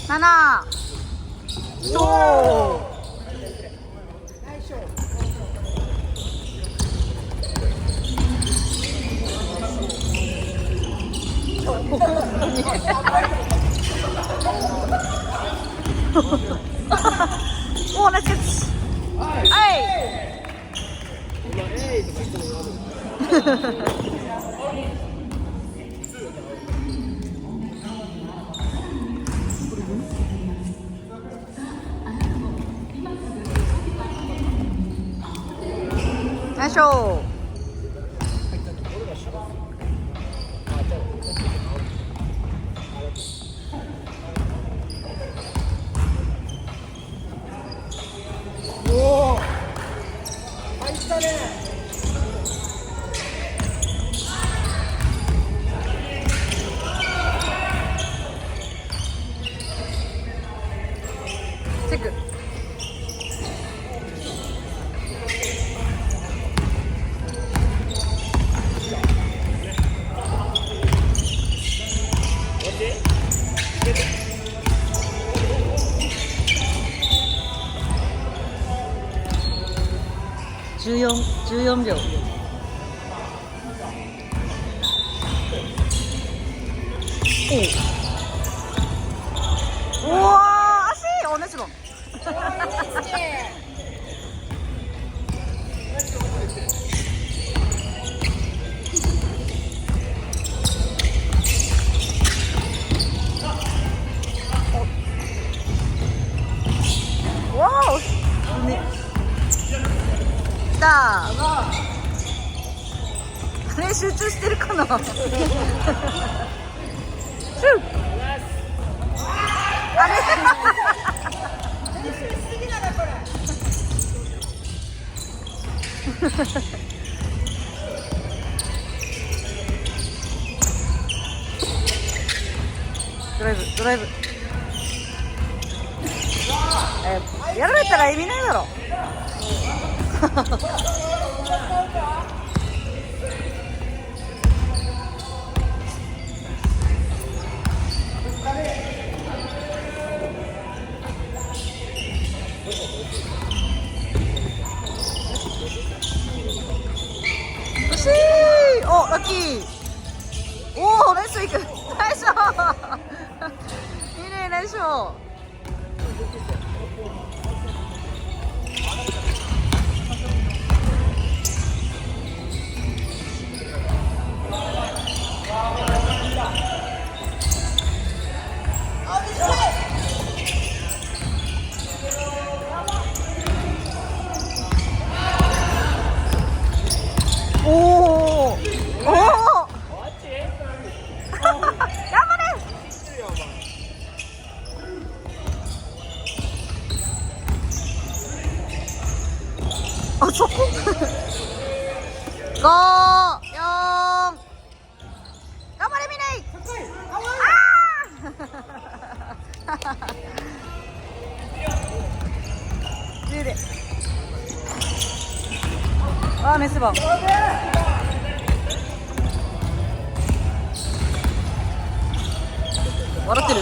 7、そうおー、ナイスキャッチ。ナイスショー。おお、入ったね。チェック。14秒。おお、足、おねしろ。わお、ね。来た。あれ、集中してるかな。シュー。あれ。ドライブ、ドライブ。やられたら意味ないだろ。惜しい。お、ラッキー。おお、ナイスウィーク。ナイスショー。いいね、ナイスショー。おお、おお。頑張れ。あそこ。5、4。頑張れミネイ。ああ。10で。あー、メスバン。笑ってる。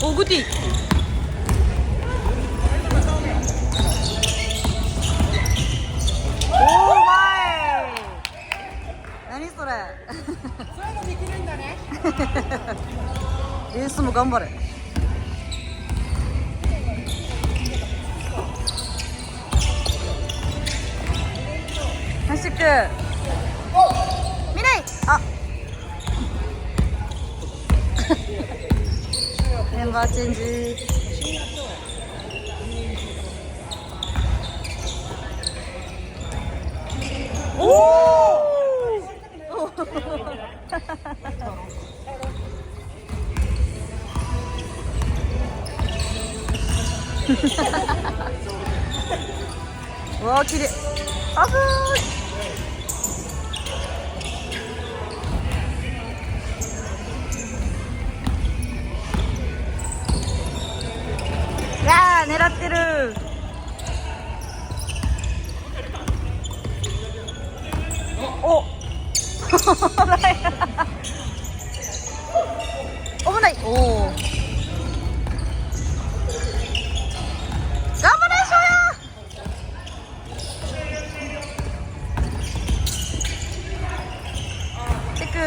お、グッディ。おー、前。何それ。そういうのできるんだね。レースも頑張れ。走ってく。あメンバーチェンジ。おおうわー綺麗。あぶーいやー狙ってる。お危ない危ない。おお頑張れしょやチェック。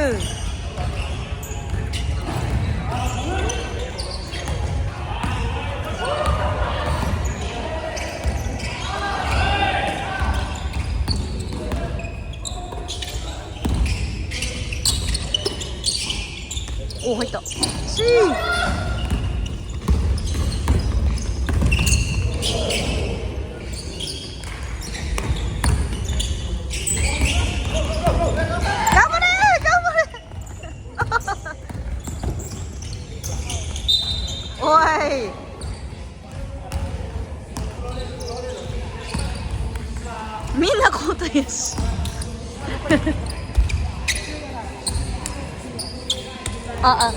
おお入った。しー頑張れおいみんな交代やしあ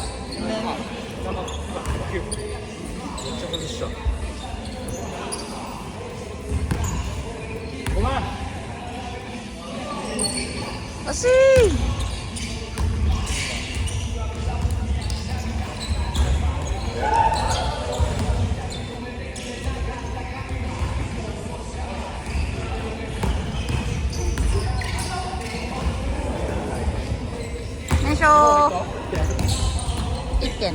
惜しい。よいしょー。1点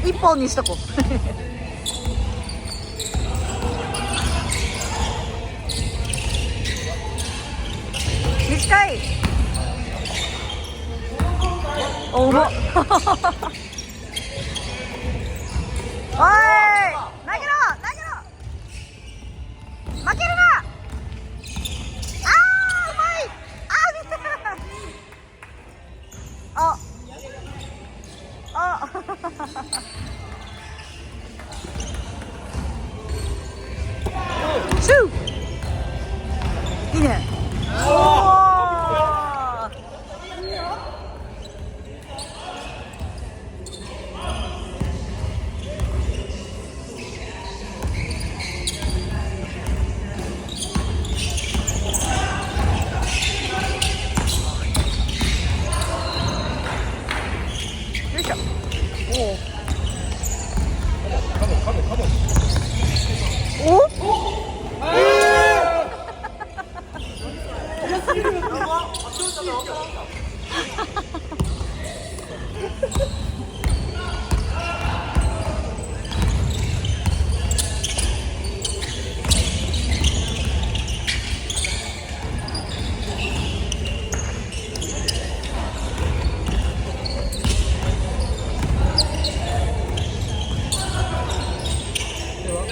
1本にしとこう短い。おもおい投げろ投げろ。負けるな。あーうまい。あー見てあシューいいね。おーよいしょ。お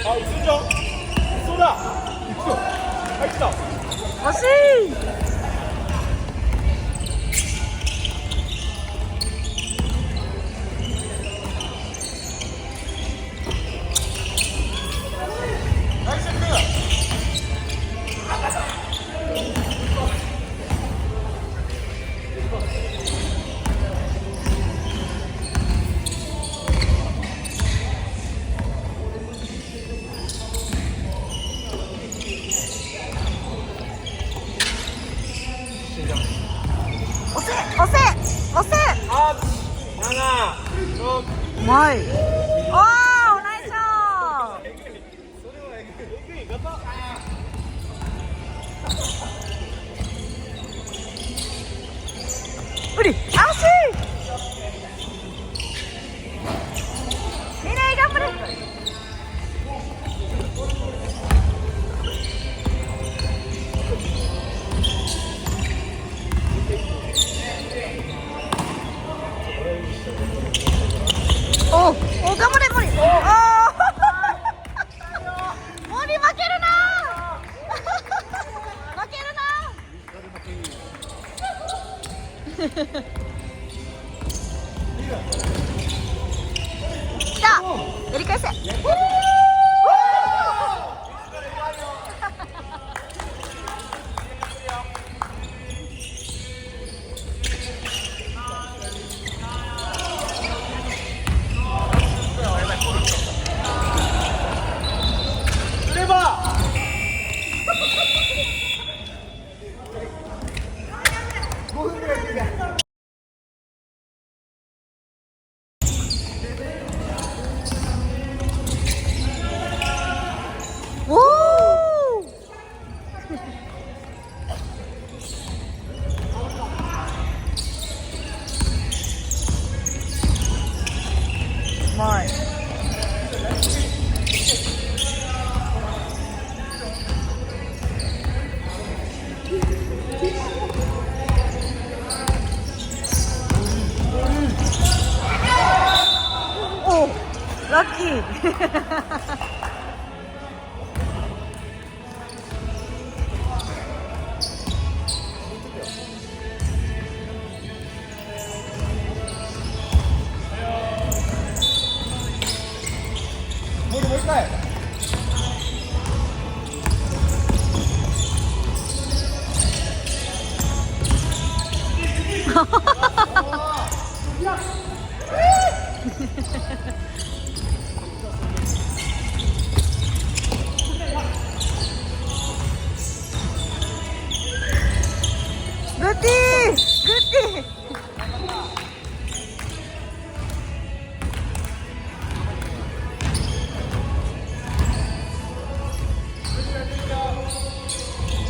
あ、嘘じゃん。嘘だ。嘘。入った。惜しい。ナイスプレ押せ8、7、6。うまい。おーナイスショー。それはえぐい。ガタ。うり惜しい。リレー頑張れ。来た。やり返せ。レバー5分ぐらいでおお。うまい。おお、ラッキー。もう一回グッディー、グッディー。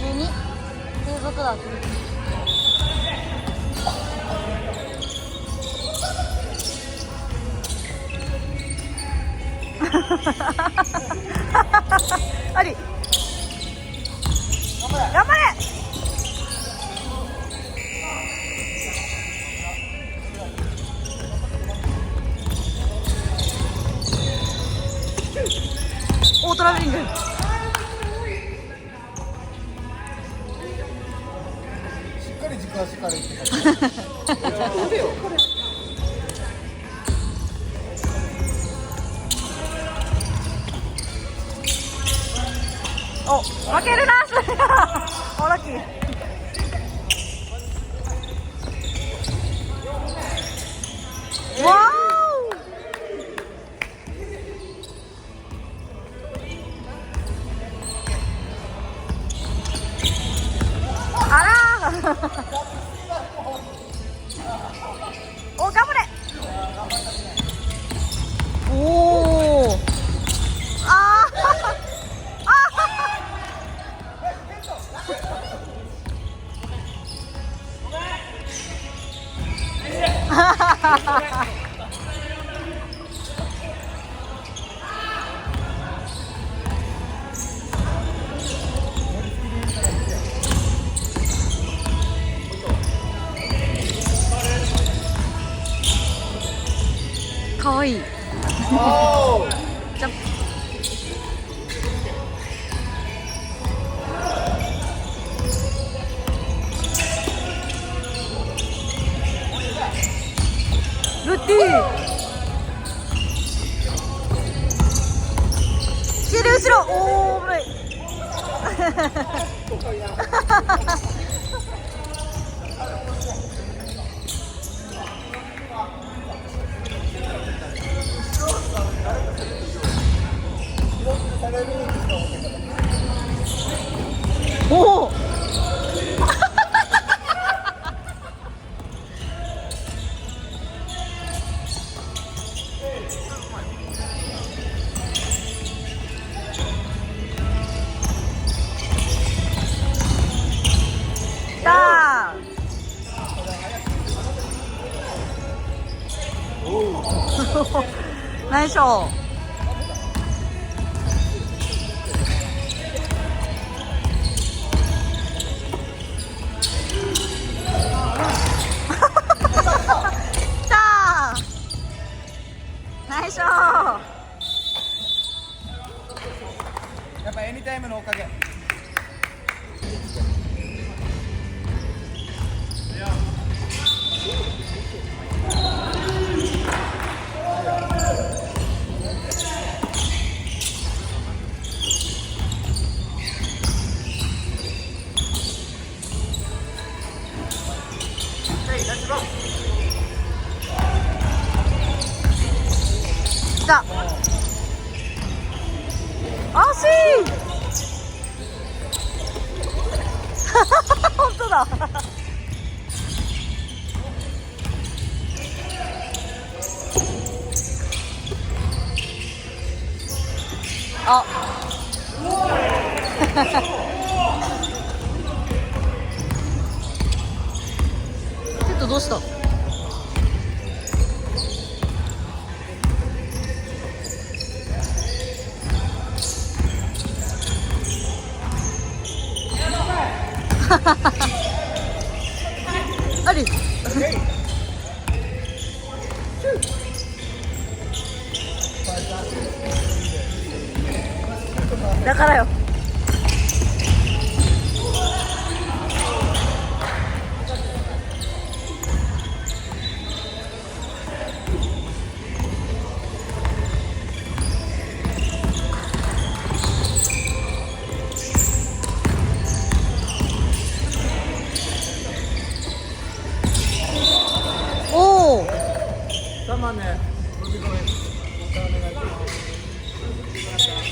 12継続だ。あり。頑張れ。オートラベリング。しっかり軸足からいってちゃんと打てよお、負けるな。お、ラッキー。わーお。あらー。お、頑張れ。おお。あー。かわいい。おージャンプ。ルッティー。後ろ後ろ。おお、危ない。おお。だー。ナイスショー。ナイスショー。やっぱエニタイムのおかげ来た。惜しい。本当だ。あ。ペットどうした？あり。だからよ。おお。3番ね。飛び込め。お願いします。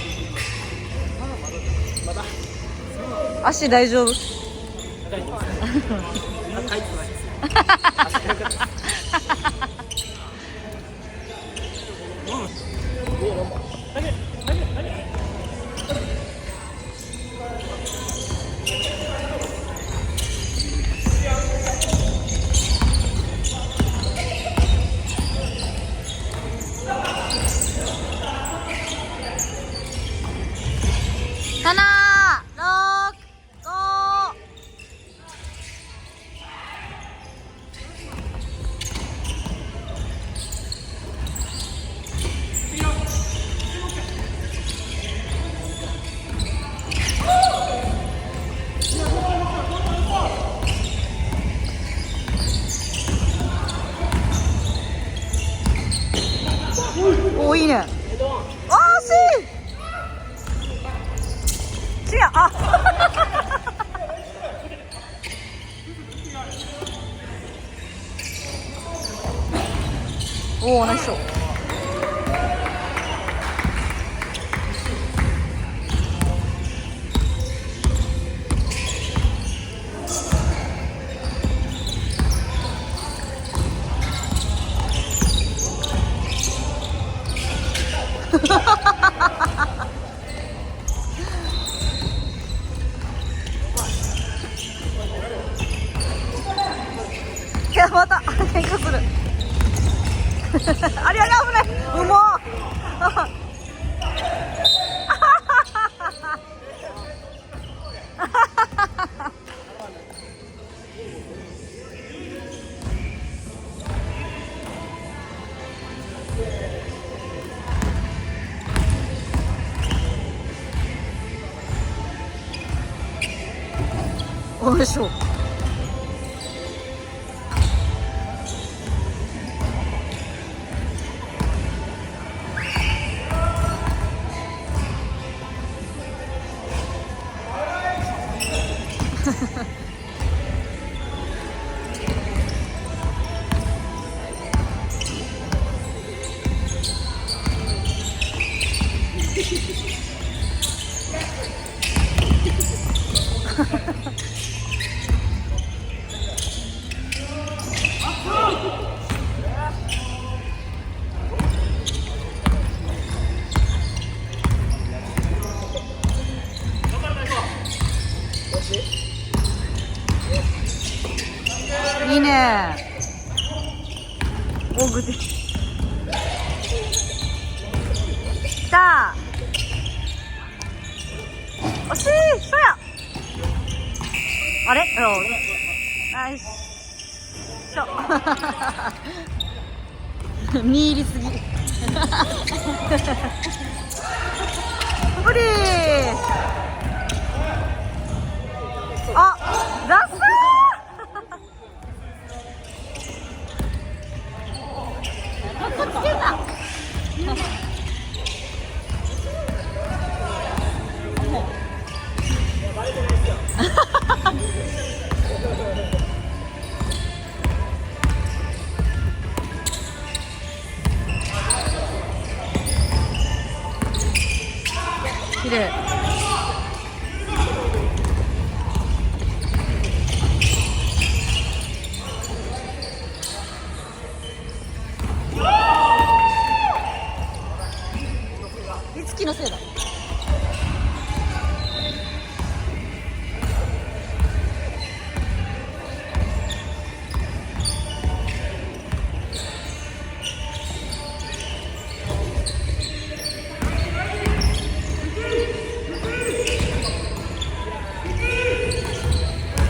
まだ。足大丈夫？大丈夫です。タイツないです。足が良かったです。7、6、5。お、いいね。あー、惜しい。違う。あ。おお、ナイスショット。いや、また喧嘩する。ありあり、危ない。うまっ。おいしょ。いいね。おぐで。きた。惜しい。そうや。あれ？ナイスショット。見入りすぎ。無理。あ、ラスト。キーのせいだ。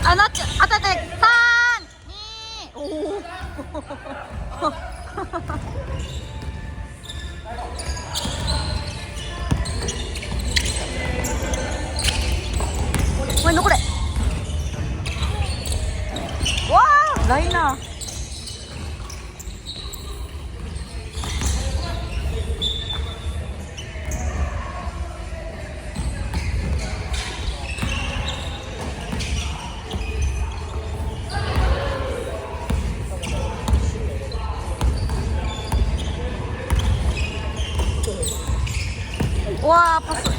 あ、なっちゃ当たって3、2、おおこれ残れ。わあ、ライナー。わあ、パス。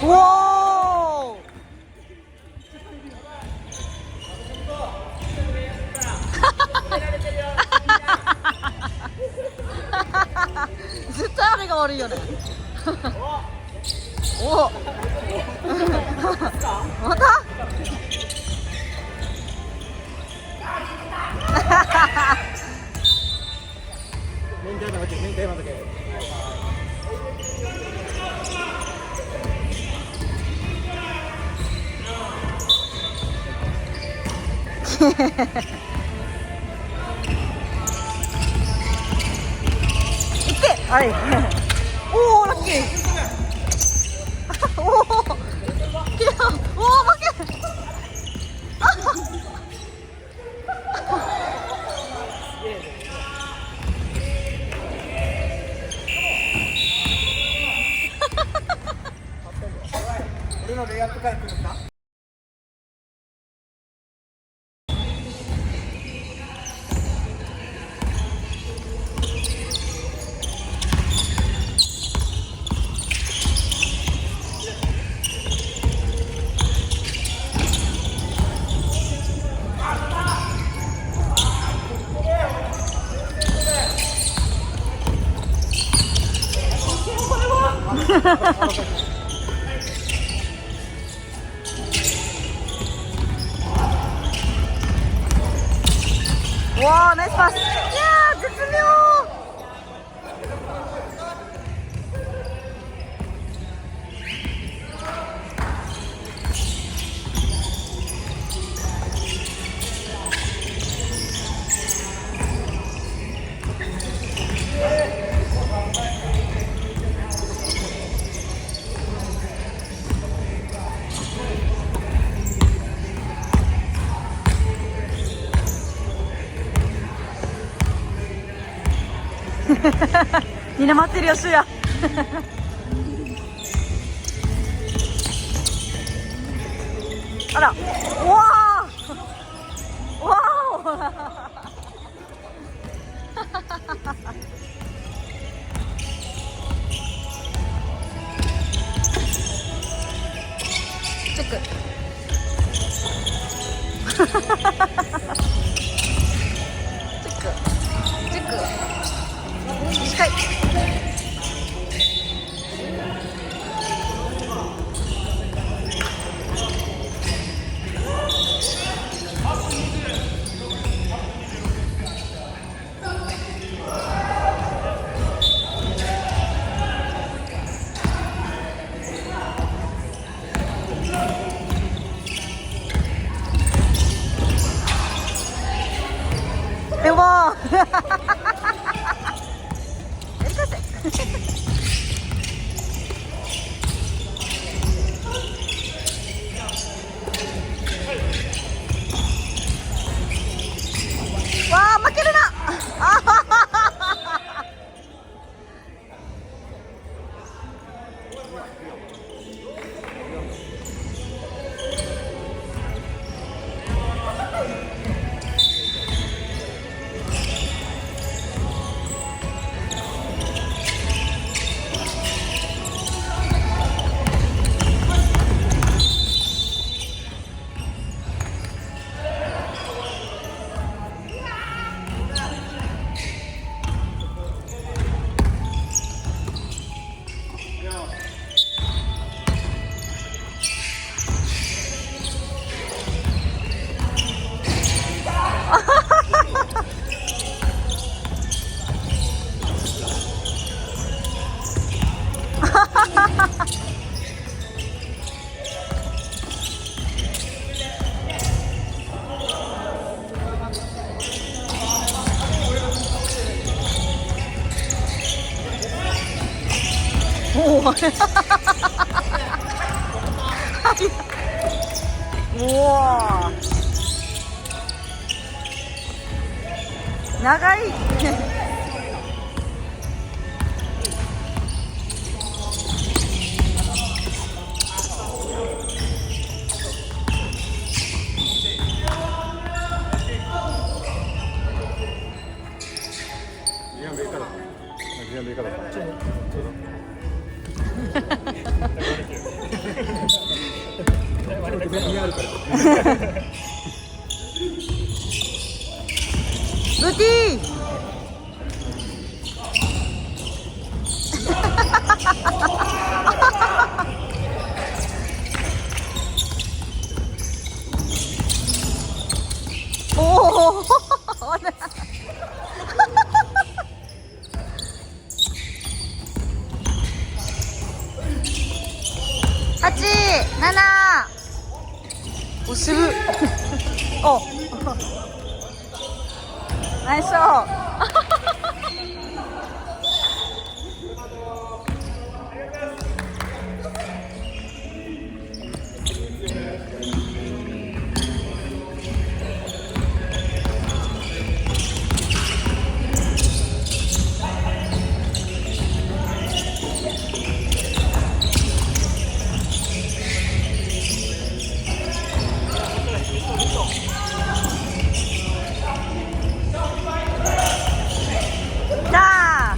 おお絶対あれが悪いよねおまた明太マだけ、明太マだけ。はい。おお、ラッキー。おお。おお、負け。俺のレイアップから来るんだ。わあ、ナイスパス。いやー、絶妙。みんな待ってるよ、シュヤ。あら、わあ。わあ。チェック。チェック。チェック。近い。でもわあ、負けるな。 오. 우와. 나가이. 루디. 오. 하치 나나 오스 어 나이스 자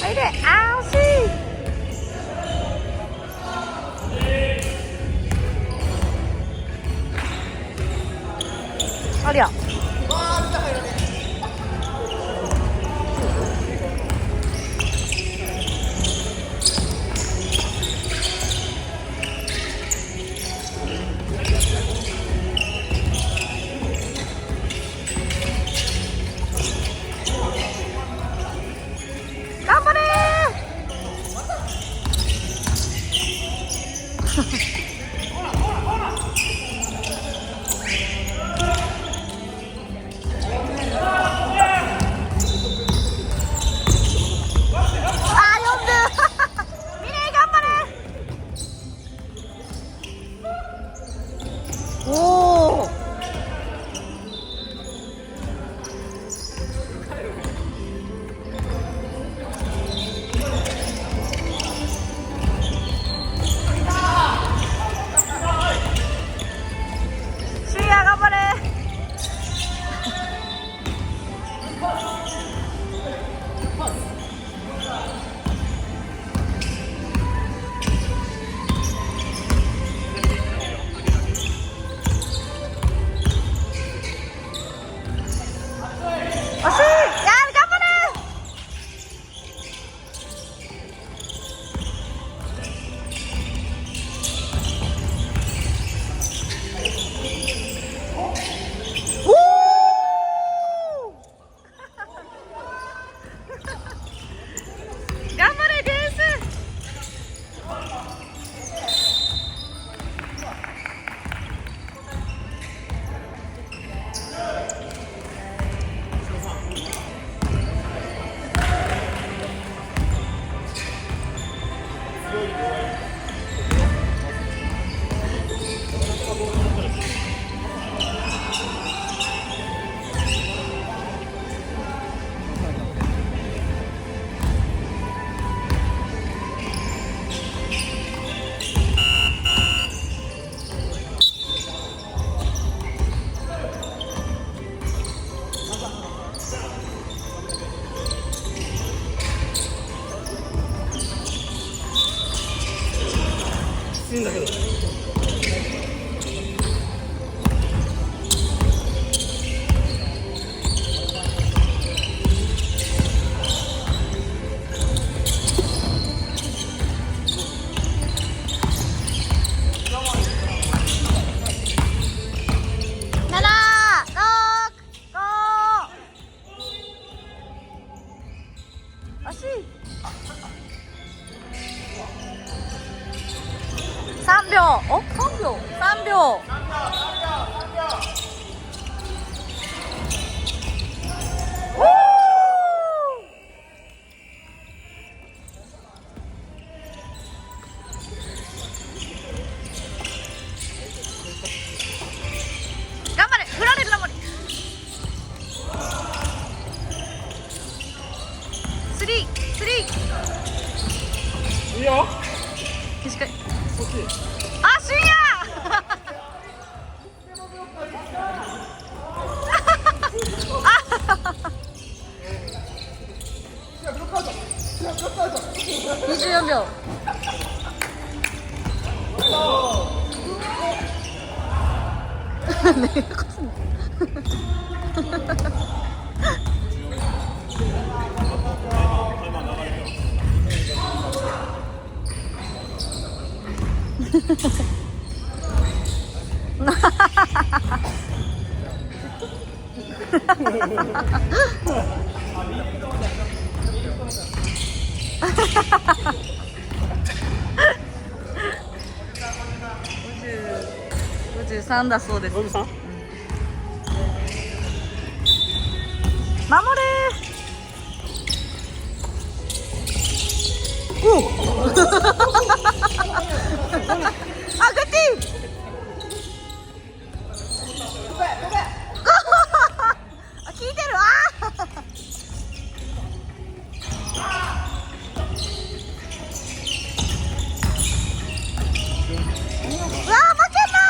빨리 아우씨 어려 53だそうです。53？守れー。おあ、グッティあ、聞いてる。うわー、負けた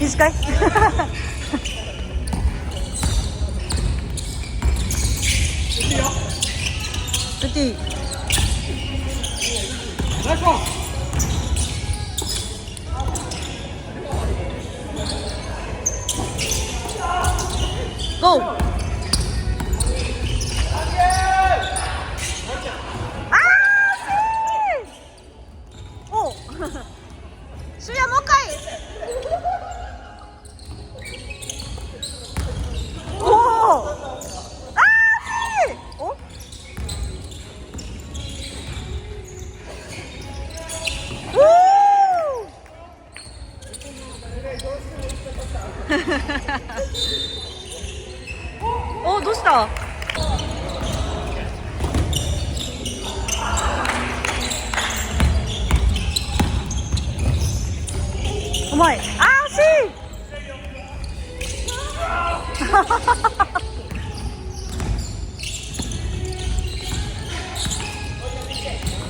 短いグッティナイスボール。ゴー。シュヤもう一回。おお。お。おお、どうした。うまい。惜しい。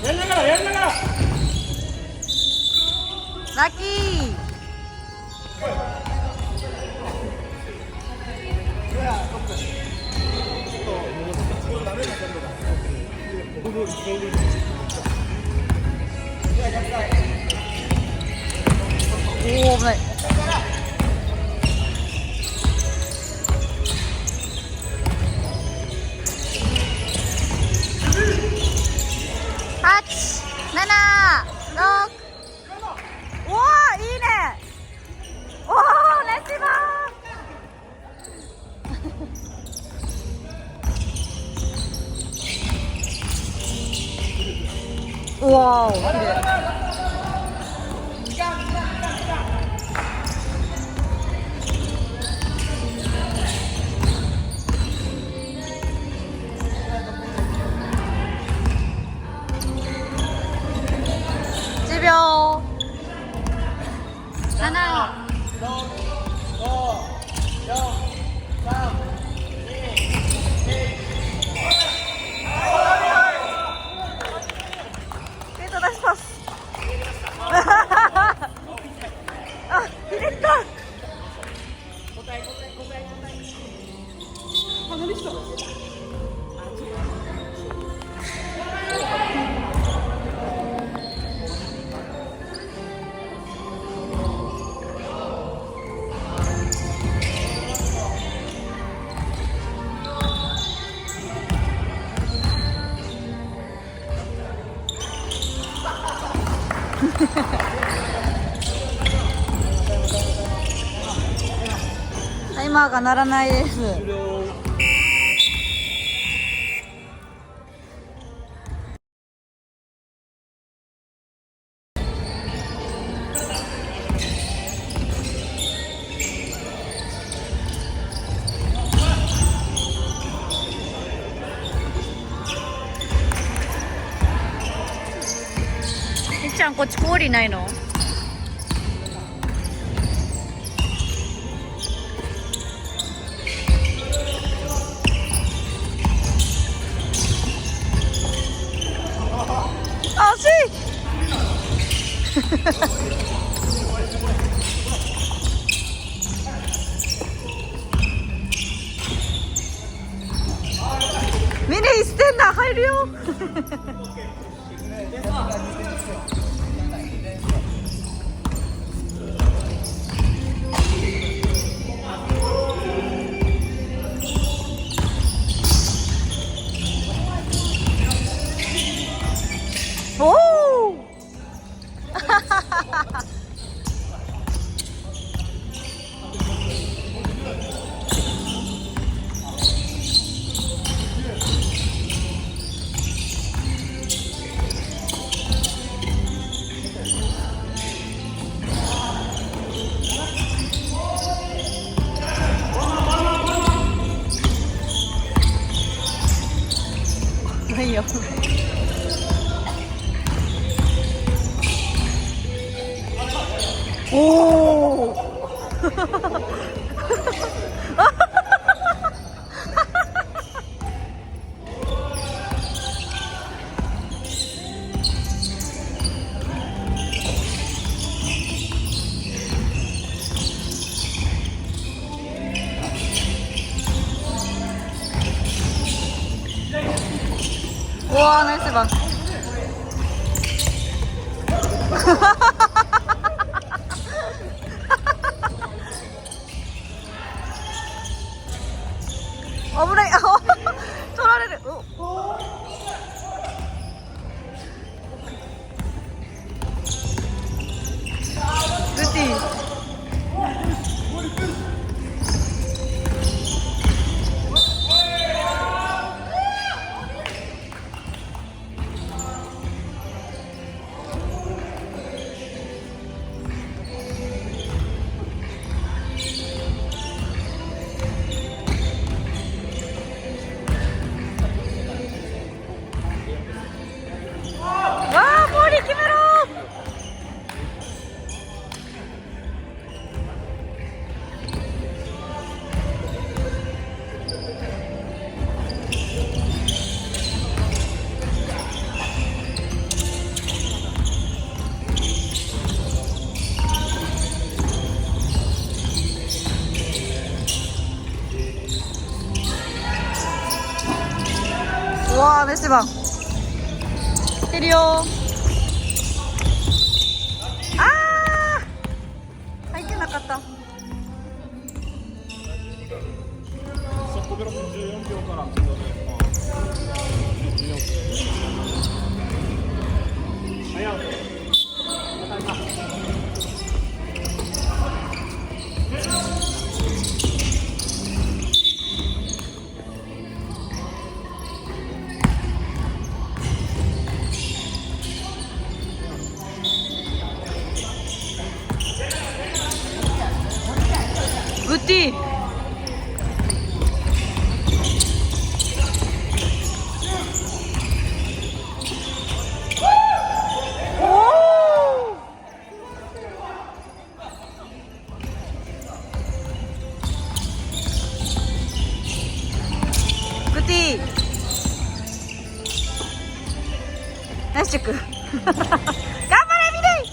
やりながらやりながら。ラッキー。おお、危ない。8、7、6。おお、いいね。おお、レシーバー。わお、綺麗。10秒。7、手と出します。あ、ひねった。タイマーが鳴らないです。みっちゃん、こっち氷ないの？惜しい。れるよ。おお。ないよ。おお。うわー、ナイスバン。危ない。取られる。グッティ。うわー、ナイスバン。来てるよー。あー、入ってなかった。そこから14秒から早い。グッティ。おお。グッティ。ナイスチェック。頑張れミレイ。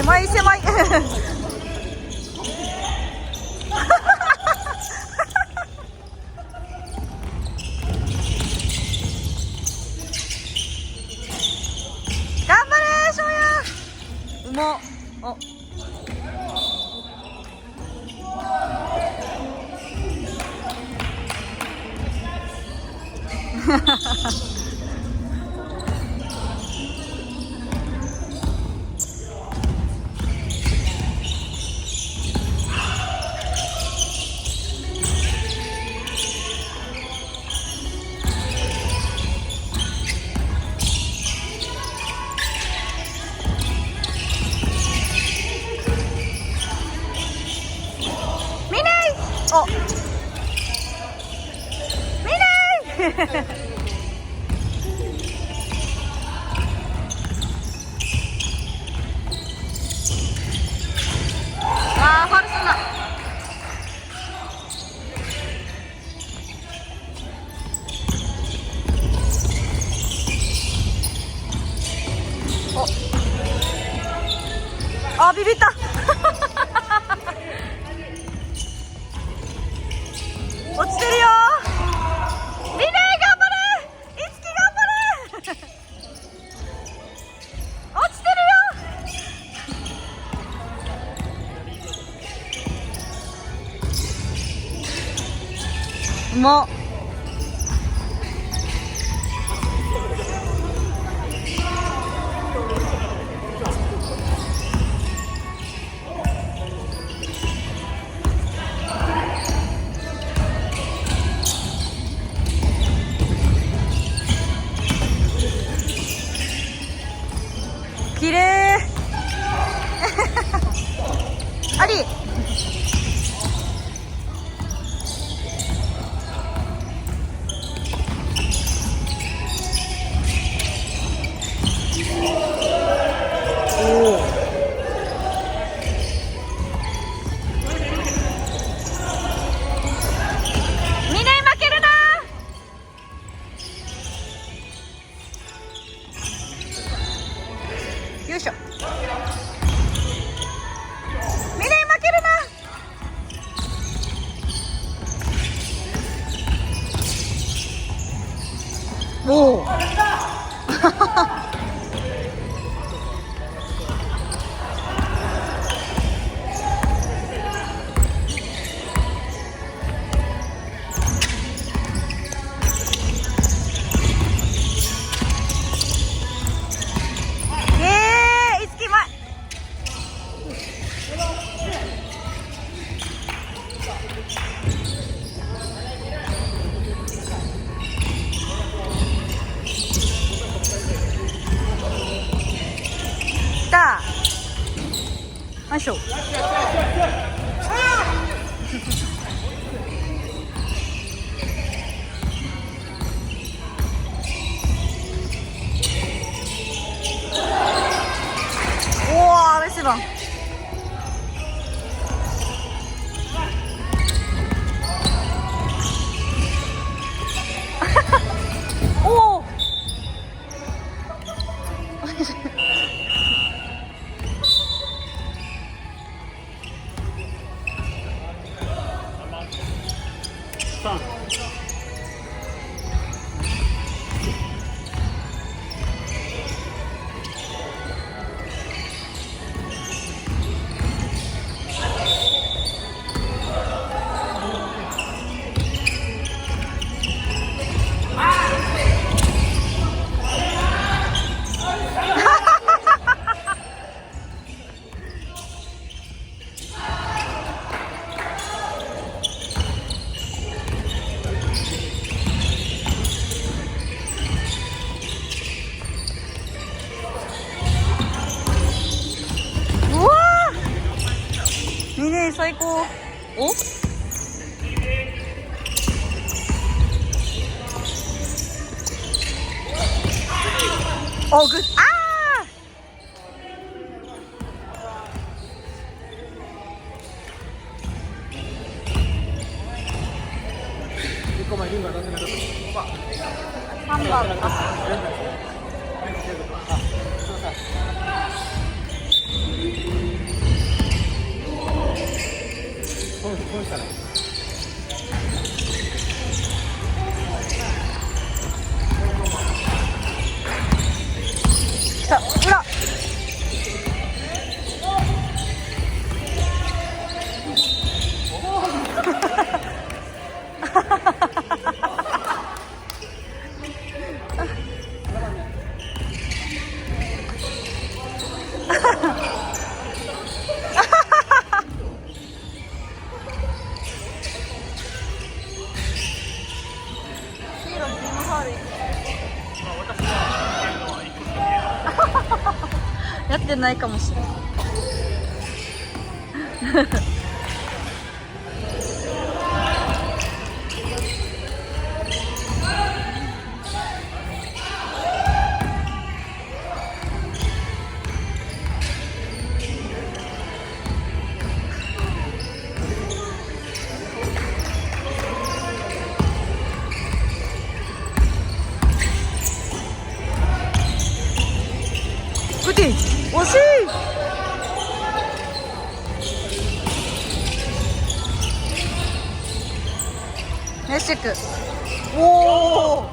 狭い狭い。頑張れ翔也。うまっ。お。お、見ないあー、ファウルすんな。お、あ、ビビった。落ちてるよ。リレー頑張れ。いつき頑張れ。落ちてるよ。もう。きれい。あり。おお。みね負けるな。よいしょ。みね負けるな。おお。いつき前。た。よいしょ。おお、メスバン。おお。最高。おおグッあ3番来た裏やってないかもしれない。グティ惜しい。メッシクおおお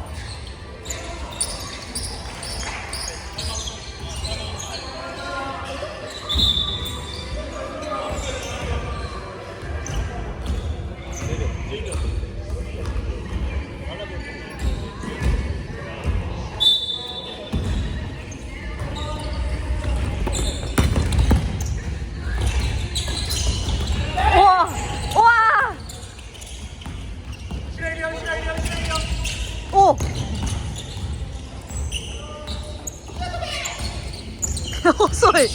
遅い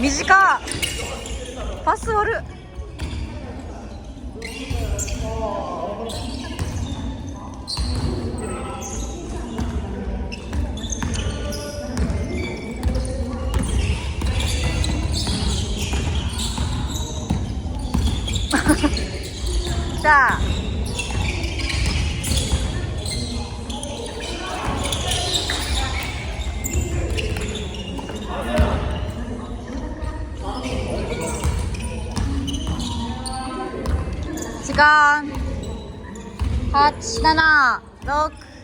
短っパス悪っじゃあ時間8、7、6